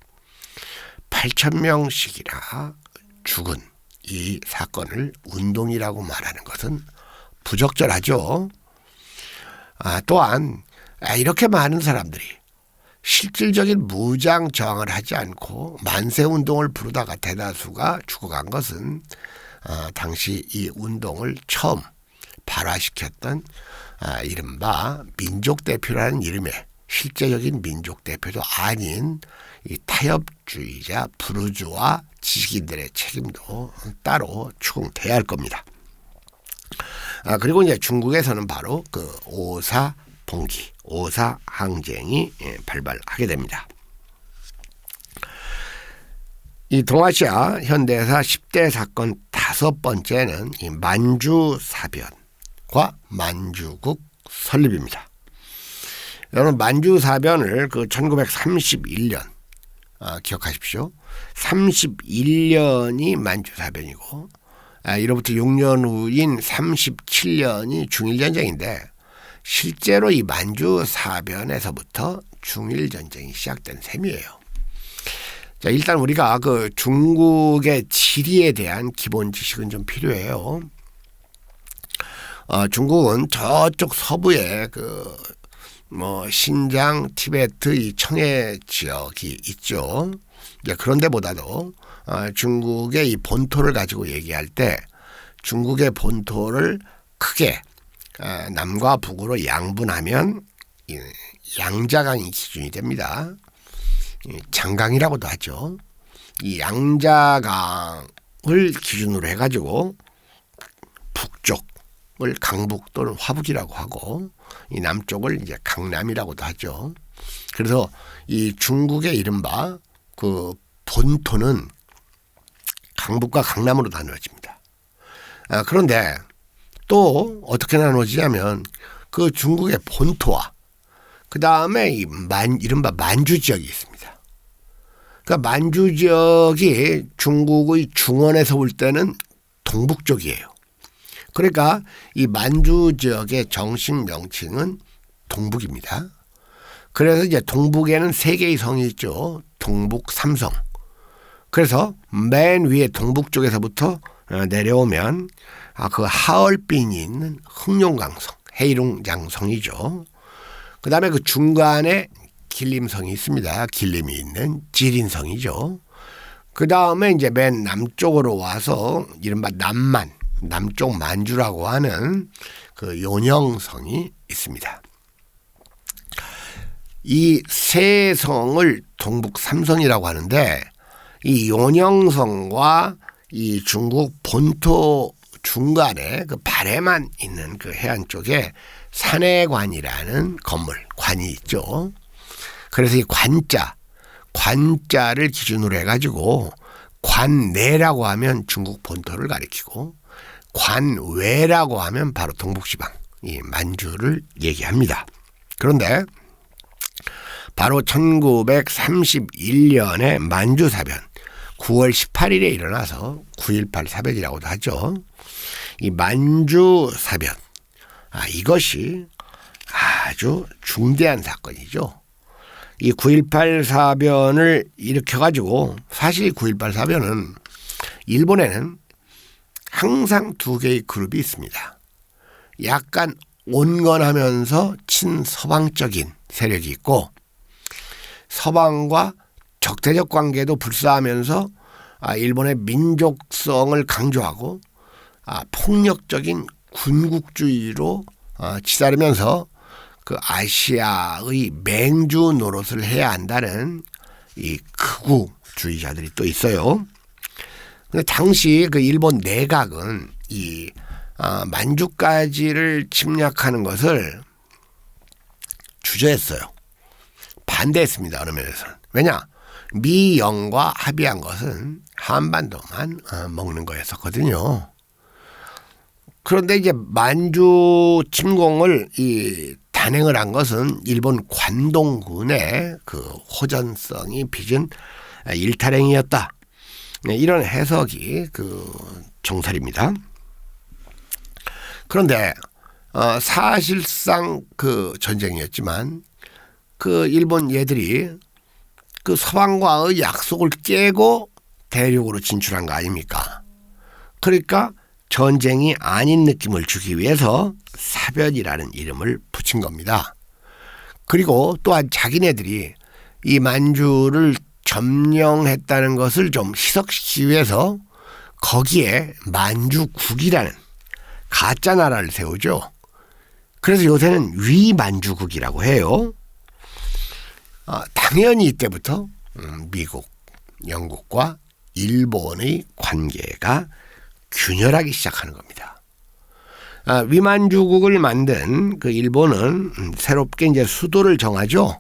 8,000명씩이나 죽은 이 사건을 운동이라고 말하는 것은 부적절하죠. 또한 이렇게 많은 사람들이 실질적인 무장 저항을 하지 않고 만세운동을 부르다가 대다수가 죽어간 것은 당시 이 운동을 처음 발화시켰던 이른바 민족대표라는 이름의 실제적인 민족대표도 아닌 이 타협주의자 부르주아 지식인들의 책임도 따로 추궁돼야 할 겁니다. 그리고 이제 중국에서는 바로 그 오사 봉기, 오사 항쟁이 발발하게 됩니다. 이 동아시아 현대사 10대 사건 5번째는 이 만주 사변과 만주국 설립입니다. 여러분 만주사변을 그 1931년 기억하십시오. 31년이 만주사변이고 이로부터 6년 후인 37년이 중일전쟁인데 실제로 이 만주사변에서부터 중일전쟁이 시작된 셈이에요. 자, 일단 우리가 그 중국의 지리에 대한 기본 지식은 좀 필요해요. 중국은 저쪽 서부에 신장, 티베트, 이 청해 지역이 있죠. 그런데보다도 중국의 이 본토를 가지고 얘기할 때 중국의 본토를 크게 남과 북으로 양분하면 양자강이 기준이 됩니다. 장강이라고도 하죠. 이 양자강을 기준으로 해가지고 북쪽을 강북 또는 화북이라고 하고 이 남쪽을 이제 강남이라고도 하죠. 그래서 이 중국의 이른바 그 본토는 강북과 강남으로 나누어집니다. 그런데 또 어떻게 나누어지냐면 그 중국의 본토와 그 다음에 이른바 만주 지역이 있습니다. 그러니까 만주 지역이 중국의 중원에서 볼 때는 동북 쪽이에요. 그러니까 이 만주 지역의 정식 명칭은 동북입니다. 그래서 이제 동북에는 세 개의 성이 있죠. 동북 삼성. 그래서 맨 위에 동북 쪽에서부터 내려오면 그 하얼빈이 있는 흑룡강성, 해이룽장성이죠. 그 다음에 그 중간에 길림성이 있습니다. 길림이 있는 지린성이죠. 그 다음에 이제 맨 남쪽으로 와서 이른바 남쪽 만주라고 하는 그 요녕성이 있습니다. 이 세 성을 동북 삼성이라고 하는데 이 요녕성과 이 중국 본토 중간에 그 발에만 있는 그 해안 쪽에 산해관이라는 관이 있죠. 그래서 이 관자를 기준으로 해가지고 관내라고 하면 중국 본토를 가리키고 관외라고 하면 바로 동북지방, 이 만주를 얘기합니다. 그런데 바로 1931년에 만주사변 9월 18일에 일어나서 9.18 사변이라고도 하죠. 이 만주사변, 이것이 아주 중대한 사건이죠. 이 9.18 사변을 일으켜가지고 사실 9.18 사변은 일본에는 항상 두 개의 그룹이 있습니다. 약간 온건하면서 친서방적인 세력이 있고 서방과 적대적 관계도 불사하면서 일본의 민족성을 강조하고 폭력적인 군국주의로 치달으면서 그 아시아의 맹주 노릇을 해야 한다는 이 극우주의자들이 또 있어요. 근데 당시 그 일본 내각은 이 만주까지를 침략하는 것을 주저했어요. 반대했습니다. 어느 면에서는. 왜냐? 미영과 합의한 것은 한반도만 먹는 거였었거든요. 그런데 이제 만주 침공을 단행을 한 것은 일본 관동군의 그 호전성이 빚은 일탈행위였다. 이런 해석이 정설입니다. 그런데 사실상 그 전쟁이었지만 그 일본 얘들이 그 서방과의 약속을 깨고 대륙으로 진출한 거 아닙니까? 그러니까 전쟁이 아닌 느낌을 주기 위해서 사변이라는 이름을 붙인 겁니다. 그리고 또한 자기네들이 이 만주를 점령했다는 것을 좀 희석시키기 위해서 거기에 만주국이라는 가짜 나라를 세우죠. 그래서 요새는 위만주국이라고 해요. 당연히 이때부터 미국, 영국과 일본의 관계가 균열하기 시작하는 겁니다. 위만주국을 만든 그 일본은 새롭게 이제 수도를 정하죠.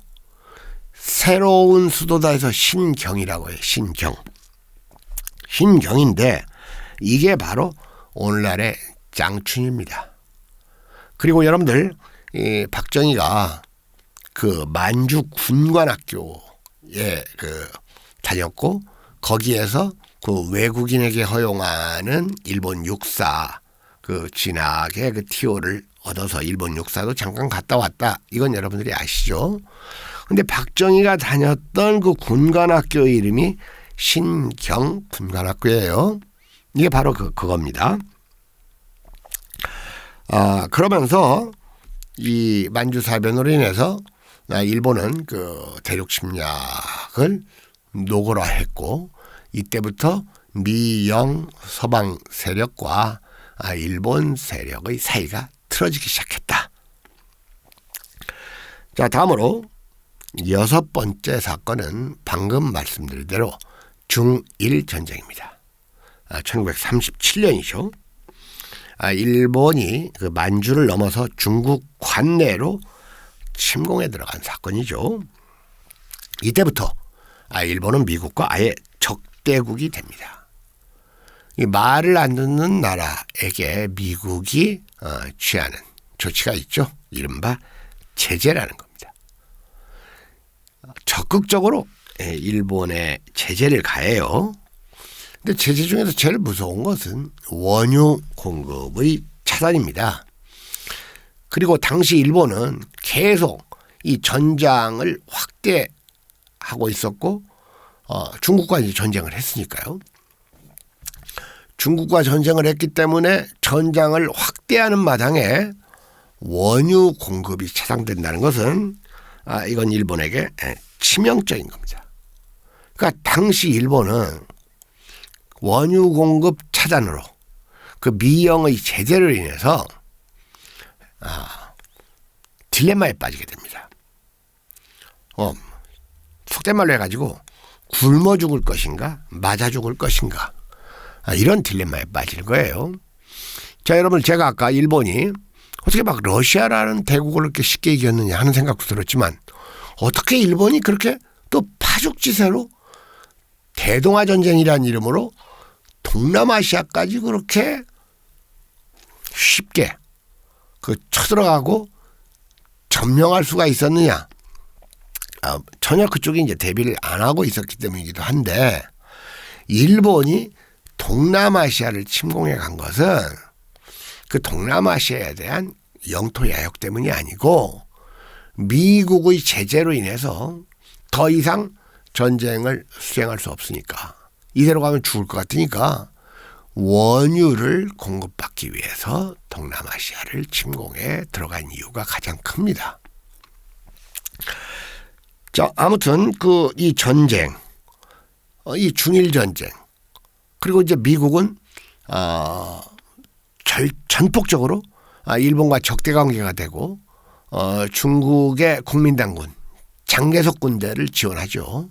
새로운 수도다 해서 신경이라고 해요. 신경인데 이게 바로 오늘날의 장춘입니다. 그리고 여러분들 이 박정희가 그 만주 군관학교에 그 다녔고 거기에서 그 외국인에게 허용하는 일본 육사 그 진학의 그 티오를 얻어서 일본 육사도 잠깐 갔다 왔다. 이건 여러분들이 아시죠? 근데 박정희가 다녔던 그 군관학교 이름이 신경 군관학교예요. 이게 바로 그겁니다. 그러면서 이 만주사변으로 인해서 일본은 그 대륙 침략을 노골화했고 이때부터 미영 서방 세력과 일본 세력의 사이가 틀어지기 시작했다. 자, 다음으로 6번째 사건은 방금 말씀드린 대로 중일 전쟁입니다. 1937년이죠. 일본이 그 만주를 넘어서 중국 관내로 침공에 들어간 사건이죠. 이때부터 일본은 미국과 아예 적대국이 됩니다. 이 말을 안 듣는 나라에게 미국이 취하는 조치가 있죠. 이른바 제재라는 겁니다. 적극적으로 일본에 제재를 가해요. 근데 제재 중에서 제일 무서운 것은 원유 공급의 차단입니다. 그리고 당시 일본은 계속 이 전장을 확대하고 있었고 중국과 이제 전쟁을 했으니까요. 중국과 전쟁을 했기 때문에 전장을 확대하는 마당에 원유 공급이 차단된다는 것은 이건 일본에게 치명적인 겁니다. 그러니까 당시 일본은 원유 공급 차단으로 그 미영의 제재로 인해서 딜레마에 빠지게 됩니다. 속된 말로 해가지고 굶어 죽을 것인가 맞아 죽을 것인가 이런 딜레마에 빠질 거예요. 자, 여러분, 제가 아까 일본이 어떻게 막 러시아라는 대국을 이렇게 쉽게 이겼느냐 하는 생각도 들었지만 어떻게 일본이 그렇게 또 파죽지세로 대동아 전쟁이라는 이름으로 동남아시아까지 그렇게 쉽게 쳐들어가고 점령할 수가 있었느냐. 전혀 그쪽이 이제 대비를 안 하고 있었기 때문이기도 한데 일본이 동남아시아를 침공해 간 것은 그 동남아시아에 대한 영토 야욕 때문이 아니고 미국의 제재로 인해서 더 이상 전쟁을 수행할 수 없으니까 이대로 가면 죽을 것 같으니까 원유를 공급받기 위해서 동남아시아를 침공해 들어간 이유가 가장 큽니다. 자, 아무튼 이 전쟁, 이 중일 전쟁, 그리고 이제 미국은 전폭적으로 일본과 적대 관계가 되고 중국의 국민당군 장개석 군대를 지원하죠.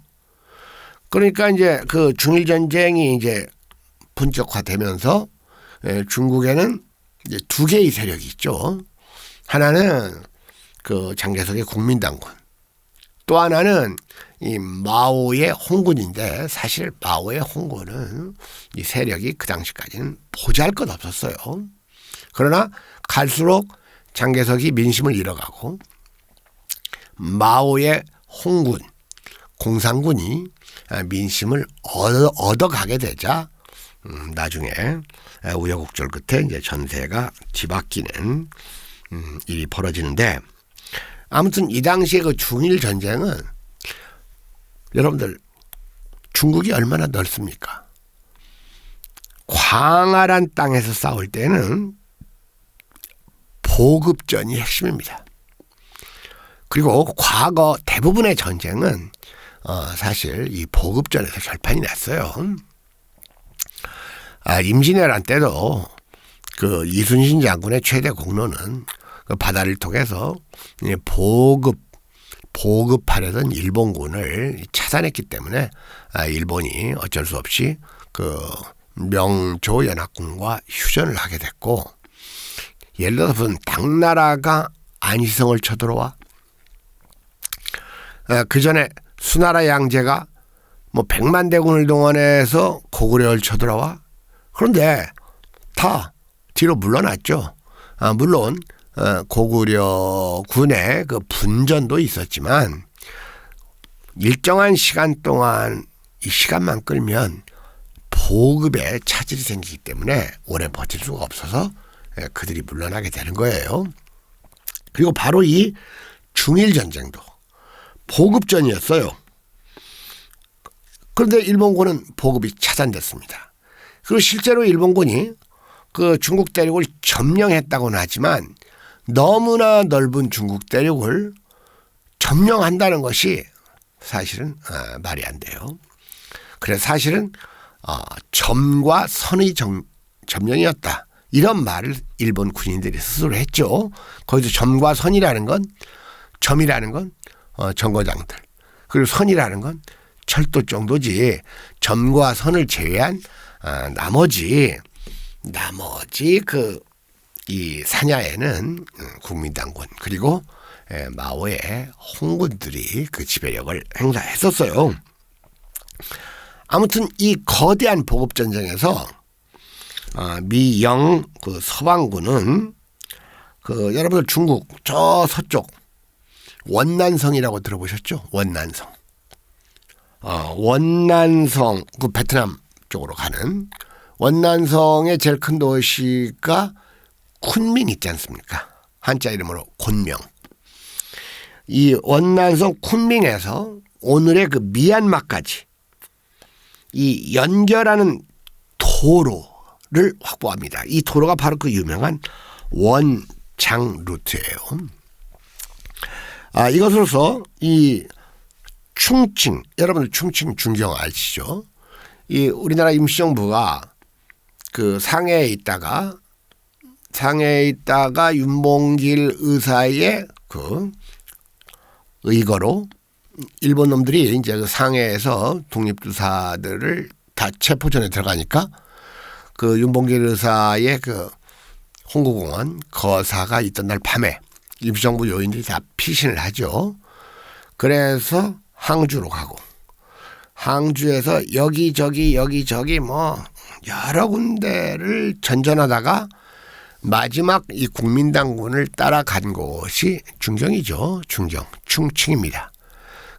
그러니까 이제 그 중일 전쟁이 이제 본격화되면서 중국에는 이제 두 개의 세력이 있죠. 하나는 그 장개석의 국민당군, 또 하나는 이 마오의 홍군인데 사실 마오의 홍군은 이 세력이 그 당시까지는 보잘것없었어요. 그러나 갈수록 장개석이 민심을 잃어가고 마오의 홍군, 공산군이 민심을 얻어가게 되자 나중에 우여곡절 끝에 이제 전세가 뒤바뀌는 일이 벌어지는데, 아무튼 이 당시에 그 중일 전쟁은 여러분들 중국이 얼마나 넓습니까? 광활한 땅에서 싸울 때는 보급전이 핵심입니다. 그리고 과거 대부분의 전쟁은 사실 이 보급전에서 결판이 났어요. 임진왜란 때도 그 이순신 장군의 최대 공로는 그 바다를 통해서 보급하려던 일본군을 차단했기 때문에 일본이 어쩔 수 없이 그 명조 연합군과 휴전을 하게 됐고, 예를 들어서 당나라가 안시성을 쳐들어와 그 전에 수나라 양제가 뭐 100만 대군을 동원해서 고구려를 쳐들어와. 그런데 다 뒤로 물러났죠. 물론 고구려군의 그 분전도 있었지만 일정한 시간 동안 이 시간만 끌면 보급에 차질이 생기기 때문에 오래 버틸 수가 없어서 그들이 물러나게 되는 거예요. 그리고 바로 이 중일전쟁도 보급전이었어요. 그런데 일본군은 보급이 차단됐습니다. 그리고 실제로 일본군이 그 중국 대륙을 점령했다고는 하지만 너무나 넓은 중국 대륙을 점령한다는 것이 사실은 말이 안 돼요. 그래서 사실은 점과 선의 점령이었다. 이런 말을 일본 군인들이 스스로 했죠. 거기서 점과 선이라는 건, 점이라는 건 정거장들, 그리고 선이라는 건 철도 정도지, 점과 선을 제외한 나머지 이 사냐에는 국민당군 그리고 마오의 홍군들이 그 지배력을 행사했었어요. 아무튼 이 거대한 보급전쟁에서 미영 그 서방군은 그 여러분들 중국 저 서쪽 원난성이라고 들어보셨죠? 원난성. 원난성 그 베트남 쪽으로 가는 원난성의 제일 큰 도시가 쿤민 있지 않습니까? 한자 이름으로 곤명. 이 원난성 쿤밍에서 오늘의 그 미얀마까지 이 연결하는 도로를 확보합니다. 이 도로가 바로 그 유명한 원장 루트예요. 이것으로서 이 충칭, 여러분들 충칭 중경 아시죠? 이 우리나라 임시정부가 그 상해에 있다가 윤봉길 의사의 그 의거로 일본 놈들이 이제 그 상해에서 독립투사들을 다 체포전에 들어가니까 그 윤봉길 의사의 그 홍구공원 거사가 있던 날 밤에 임시정부 요인들이 다 피신을 하죠. 그래서 항주로 가고 항주에서 여기저기 뭐 여러 군데를 전전하다가 마지막 이 국민당군을 따라간 곳이 중경이죠. 충칭입니다.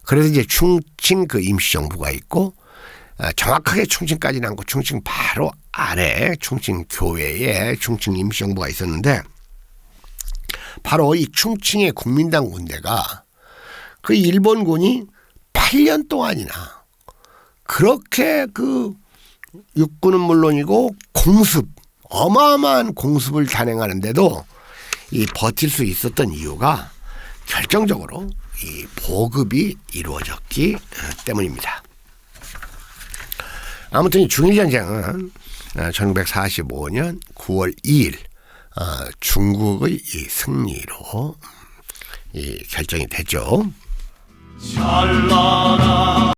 그래서 이제 충칭 그 임시정부가 있고 정확하게 충칭까지는 않고 충칭 바로 아래 충칭 교회에 충칭 임시정부가 있었는데 바로 이 충칭의 국민당 군대가 그 일본군이 8년 동안이나 그렇게 그 육군은 물론이고 어마어마한 공습을 단행하는데도 이 버틸 수 있었던 이유가 결정적으로 이 보급이 이루어졌기 때문입니다. 아무튼 이 중일전쟁은 1945년 9월 2일 중국의 이 승리로 이 결정이 됐죠.